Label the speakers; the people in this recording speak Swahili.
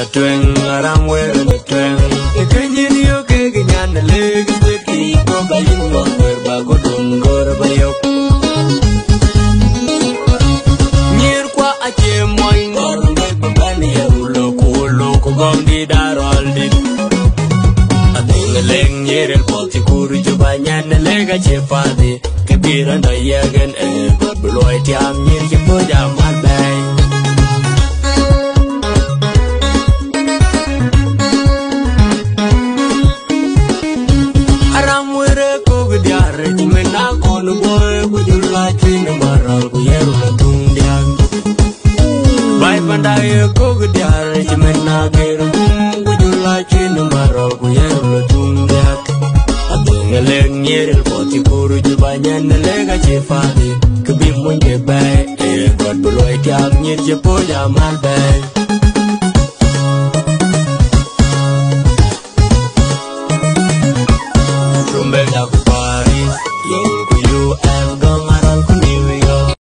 Speaker 1: na tweng aram wer na tweng kenyin yo ke nyan le ke ki ko bayin no wer ba ko dum gor ba yo nyer kwa ache moy ngor be ba ni lo ko gom di darol di ading leng nyer el poti kuru ju ba nyan le ga che fa di ke bira no yegen e bloy ti am nyer ke po ja mal bay Pandai ko gediar jemena geru gujula chinu maro guyeru tundak adengeleng nyerel poti kuru jubanya nelega chefadi kebi munje bay god beloy tiam nyer jepo jamal bay